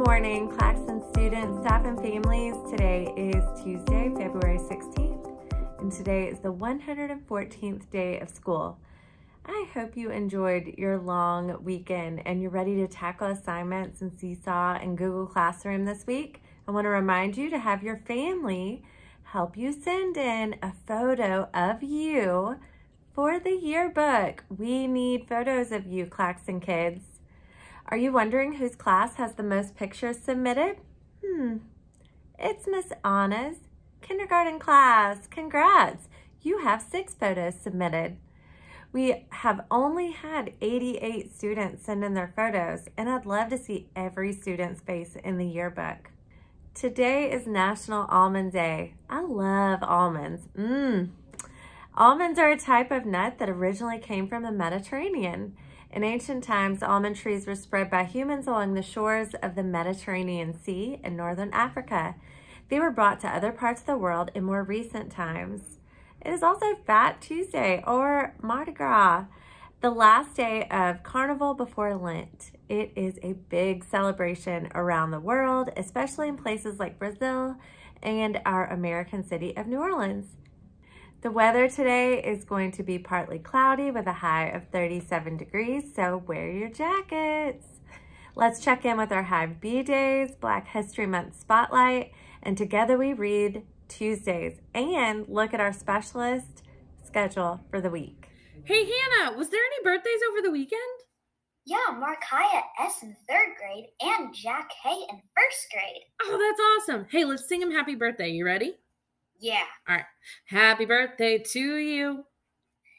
morning, Claxton students, staff, and families. Today is Tuesday, February 16th, and today is the 114th day of school. I hope you enjoyed your long weekend and you're ready to tackle assignments in Seesaw and Google Classroom this week. I want to remind you to have your family help you send in a photo of you for the yearbook. We need photos of you, Claxton kids. Are you wondering whose class has the most pictures submitted? It's Miss Anna's kindergarten class. Congrats! You have 6 photos submitted. We have only had 88 students send in their photos, and I'd love to see every student's face in the yearbook. Today is National Almond Day. I love almonds. Almonds are a type of nut that originally came from the Mediterranean. In ancient times, almond trees were spread by humans along the shores of the Mediterranean Sea in northern Africa. They were brought to other parts of the world in more recent times. It is also Fat Tuesday or Mardi Gras, the last day of Carnival before Lent. It is a big celebration around the world, especially in places like Brazil and our American city of New Orleans. The weather today is going to be partly cloudy with a high of 37 degrees, so wear your jackets. Let's check in with our Hive B Days, Black History Month Spotlight, and together we read Tuesdays and look at our specialist schedule for the week. Hey Hannah, was there any birthdays over the weekend? Yeah, Markiah S. in 3rd grade and Jack Hay in 1st grade. Oh, that's awesome. Hey, let's sing him happy birthday. You ready? Yeah. All right. Happy birthday to you.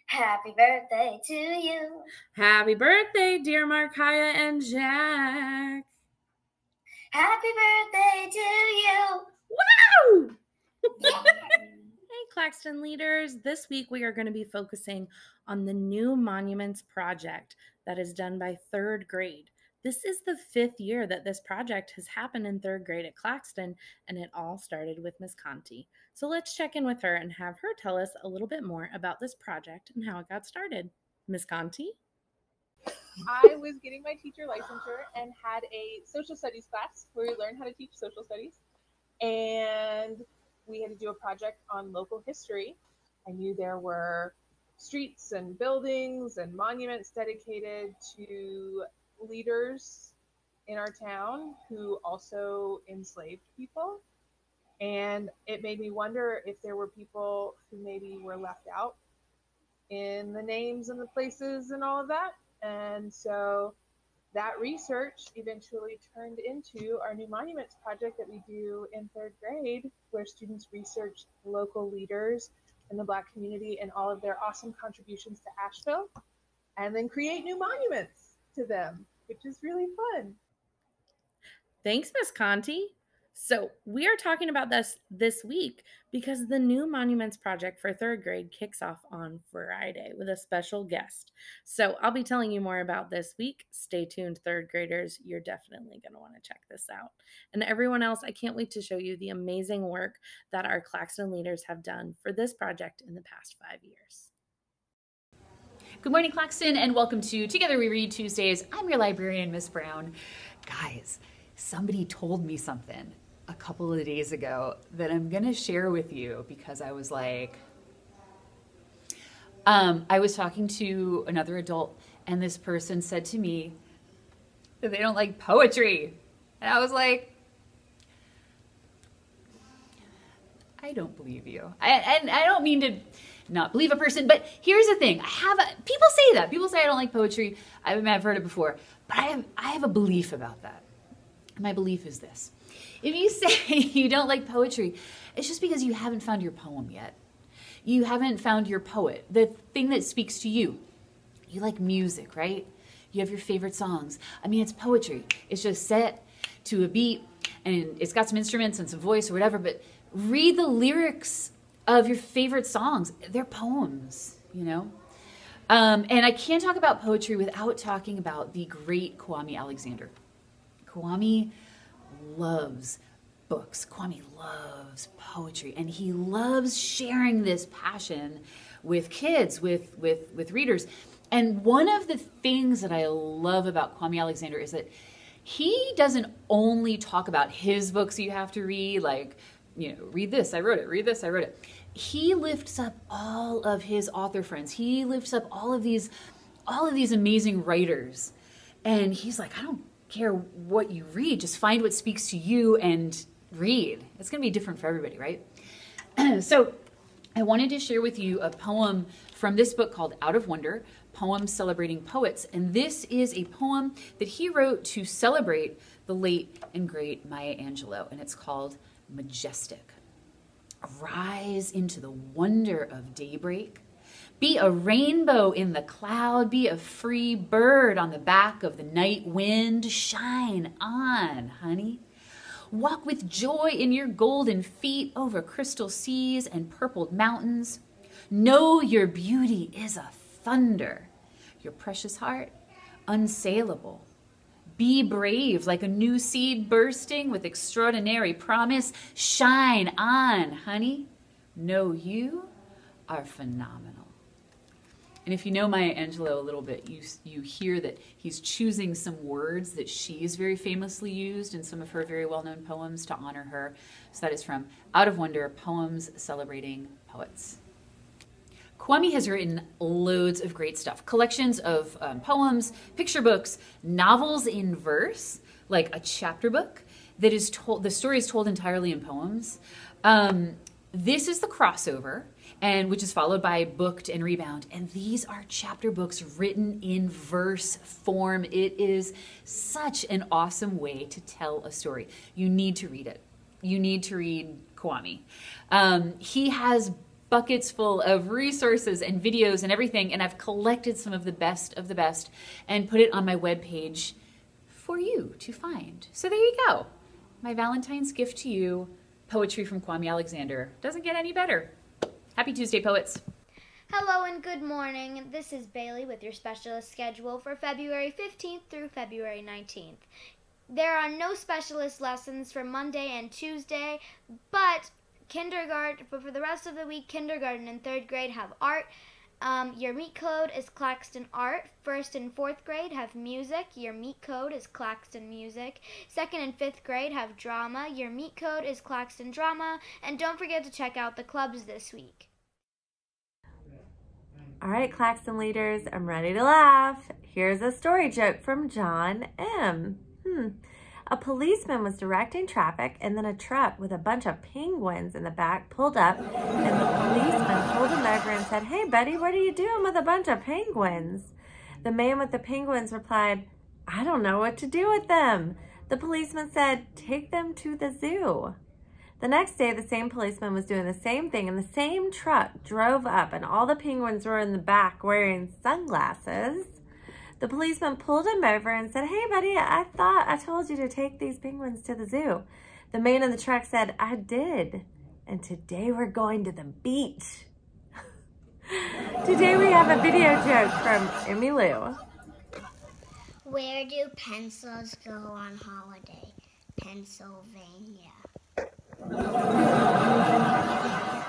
Happy birthday to you. Happy birthday, dear Markiah and Jack. Happy birthday to you. Wow! Yeah. Hey, Claxton leaders. This week we are going to be focusing on the New Monuments Project that is done by 3rd grade. This is the 5th year that this project has happened in 3rd grade at Claxton, and it all started with Miss Conti. So let's check in with her and have her tell us a little bit more about this project and how it got started. Miss Conti? I was getting my teacher licensure and had a social studies class where we learned how to teach social studies. And we had to do a project on local history. I knew there were streets and buildings and monuments dedicated to leaders in our town who also enslaved people. And it made me wonder if there were people who maybe were left out in the names and the places and all of that. And so that research eventually turned into our New Monuments Project that we do in 3rd grade, where students research local leaders in the Black community and all of their awesome contributions to Asheville, and then create new monuments to them, which is really fun. Thanks, Miss Conti. So we are talking about this week because the New Monuments Project for 3rd grade kicks off on Friday with a special guest. So I'll be telling you more about this week. Stay tuned, 3rd graders. You're definitely going to want to check this out. And everyone else, I can't wait to show you the amazing work that our Claxton leaders have done for this project in the past 5 years. Good morning, Claxton, and welcome to Together We Read Tuesdays. I'm your librarian, Miss Brown. Guys, somebody told me something a couple of days ago that I'm gonna share with you because I was like, I was talking to another adult and this person said to me that they don't like poetry. And I was like, I don't believe you. And I don't mean to not believe a person, but here's the thing. People say that. People say I don't like poetry. I've heard it before, but I have a belief about that. My belief is this. If you say you don't like poetry, it's just because you haven't found your poem yet. You haven't found your poet, the thing that speaks to you. You like music, right? You have your favorite songs. I mean, it's poetry. It's just set to a beat, and it's got some instruments and some voice or whatever, but read the lyrics of your favorite songs. They're poems, you know? And I can't talk about poetry without talking about the great Kwame Alexander. Kwame loves books. Kwame loves poetry, and he loves sharing this passion with kids, with readers. And one of the things that I love about Kwame Alexander is that he doesn't only talk about his books you have to read, like, read this, I wrote it, read this, I wrote it. He lifts up all of his author friends. He lifts up all of these amazing writers. And he's like, I don't care what you read, just find what speaks to you and read. It's going to be different for everybody, right? So I wanted to share with you a poem from this book called Out of Wonder, Poems Celebrating Poets. And this is a poem that he wrote to celebrate the late and great Maya Angelou. And it's called Majestic. Rise into the wonder of daybreak. Be a rainbow in the cloud. Be a free bird on the back of the night wind. Shine on, honey. Walk with joy in your golden feet over crystal seas and purpled mountains. Know your beauty is a thunder. Your precious heart, unsaleable. Be brave like a new seed bursting with extraordinary promise. Shine on, honey. Know you are phenomenal. And if you know Maya Angelou a little bit, you hear that he's choosing some words that she's very famously used in some of her very well-known poems to honor her. So that is from Out of Wonder, Poems Celebrating Poets. Kwame has written loads of great stuff. Collections of poems, picture books, novels in verse, like a chapter book that is told, the story is told entirely in poems. This is the crossover, and which is followed by Booked and Rebound. And these are chapter books written in verse form. It is such an awesome way to tell a story. You need to read it. You need to read Kwame. He has buckets full of resources and videos and everything, and I've collected some of the best and put it on my webpage for you to find. So there you go. My Valentine's gift to you, poetry from Kwame Alexander. Doesn't get any better. Happy Tuesday, poets. Hello and good morning. This is Bailey with your specialist schedule for February 15th through February 19th. There are no specialist lessons for Monday and Tuesday, but for the rest of the week, kindergarten and third grade have art. Your meet code is Claxton Art. First and fourth grade have music. Your meet code is Claxton Music. Second and fifth grade have drama. Your meet code is Claxton Drama. And don't forget to check out the clubs this week. All right, Claxton leaders, I'm ready to laugh. Here's a story joke from John M. A policeman was directing traffic, and then a truck with a bunch of penguins in the back pulled up, and the policeman pulled him over and said, "Hey, buddy, what are you doing with a bunch of penguins?" The man with the penguins replied, "I don't know what to do with them." The policeman said, "Take them to the zoo." The next day, the same policeman was doing the same thing, and the same truck drove up, and all the penguins were in the back wearing sunglasses. The policeman pulled him over and said, "Hey, buddy, I thought I told you to take these penguins to the zoo." The man in the truck said, "I did, and today we're going to the beach." Today we have a video joke from Emmy Lou. Where do pencils go on holiday? Pennsylvania.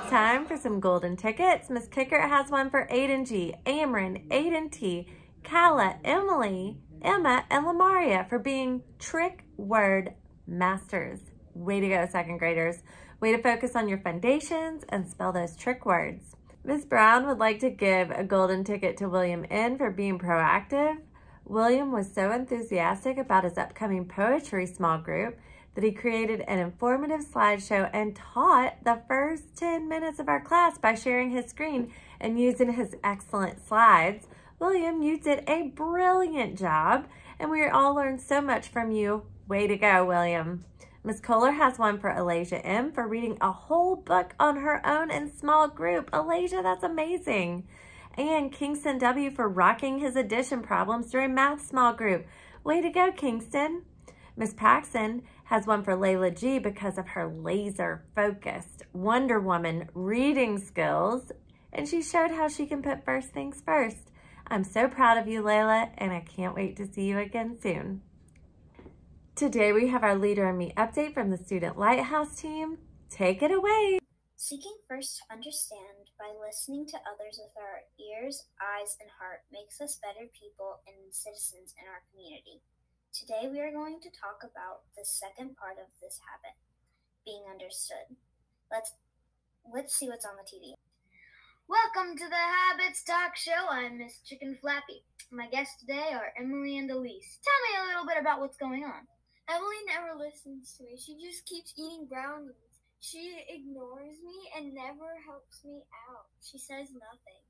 Time for some golden tickets. Miss Kickert has one for Aiden G, Amron, Aiden T, Kala, Emily, Emma, and Lamaria for being trick word masters. Way to go, second graders. Way to focus on your foundations and spell those trick words. Miss Brown would like to give a golden ticket to William N for being proactive. William was so enthusiastic about his upcoming poetry small group that he created an informative slideshow and taught the first 10 minutes of our class by sharing his screen and using his excellent slides. William, you did a brilliant job, and we all learned so much from you. Way to go, William. Miss Kohler has one for Alasia M for reading a whole book on her own in small group. Alasia, that's amazing. And Kingston W for rocking his addition problems during math small group. Way to go, Kingston. Miss Paxson has one for Layla G because of her laser-focused Wonder Woman reading skills, and she showed how she can put first things first. I'm so proud of you, Layla, and I can't wait to see you again soon. Today we have our Leader and Me update from the Student Lighthouse team. Take it away. Seeking first to understand by listening to others with our ears, eyes, and heart makes us better people and citizens in our community. Today we are going to talk about the second part of this habit, being understood. Let's see what's on the TV. Welcome to the Habits Talk Show. I'm Miss Chicken Flappy. My guests today are Emily and Elise. Tell me a little bit about what's going on. Emily never listens to me. She just keeps eating brownies. She ignores me and never helps me out. She says nothing.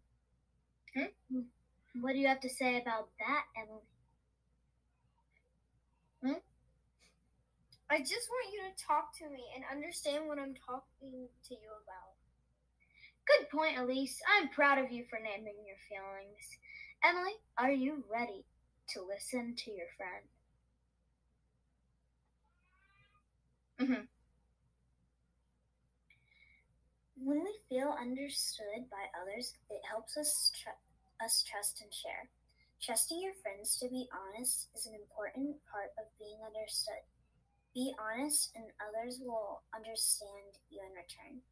What do you have to say about that, Emily? I just want you to talk to me and understand what I'm talking to you about. Good point, Elise. I'm proud of you for naming your feelings. Emily, are you ready to listen to your friend? When we feel understood by others, it helps us trust and share. Trusting your friends to be honest is an important part of being understood. Be honest and others will understand you in return.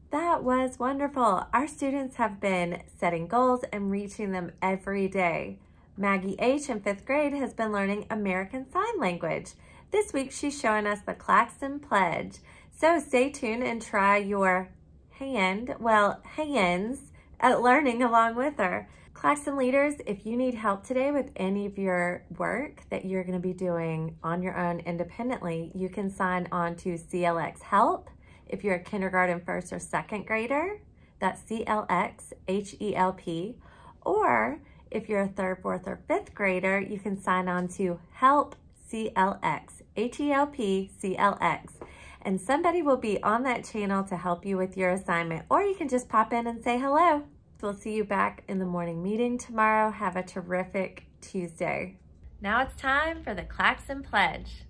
That was wonderful. Our students have been setting goals and reaching them every day. Maggie H. in 5th grade has been learning American Sign Language. This week she's showing us the Claxton Pledge. So stay tuned and try your hands at learning along with her. Claxton leaders, if you need help today with any of your work that you're going to be doing on your own independently, you can sign on to CLX Help. If you're a kindergarten 1st or 2nd grader, that's CLX HELP. Or if you're a 3rd, 4th, or 5th grader, you can sign on to Help CLX HELP CLX. And somebody will be on that channel to help you with your assignment. Or you can just pop in and say hello. We'll see you back in the morning meeting tomorrow. Have a terrific Tuesday. Now it's time for the Claxton Pledge.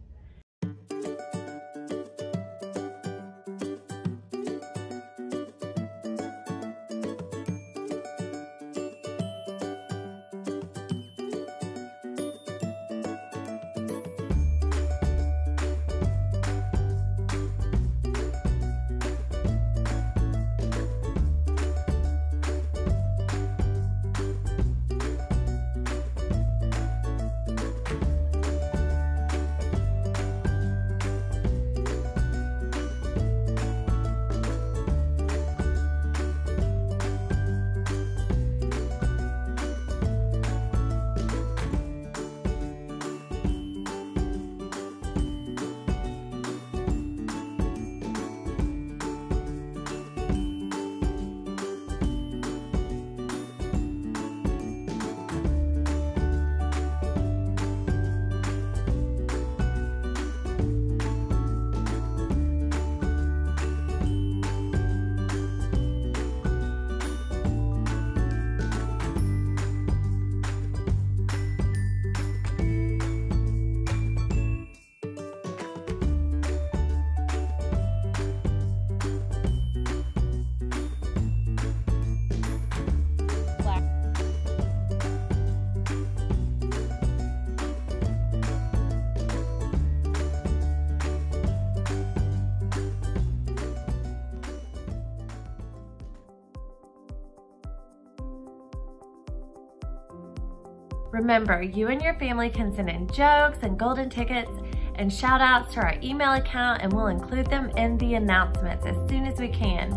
Remember, you and your family can send in jokes and golden tickets and shout outs to our email account, and we'll include them in the announcements as soon as we can.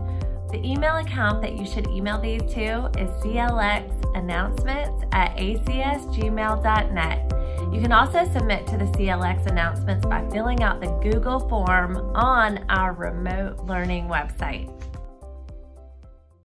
The email account that you should email these to is clxannouncements@acsgmail.net. You can also submit to the CLX announcements by filling out the Google form on our remote learning website.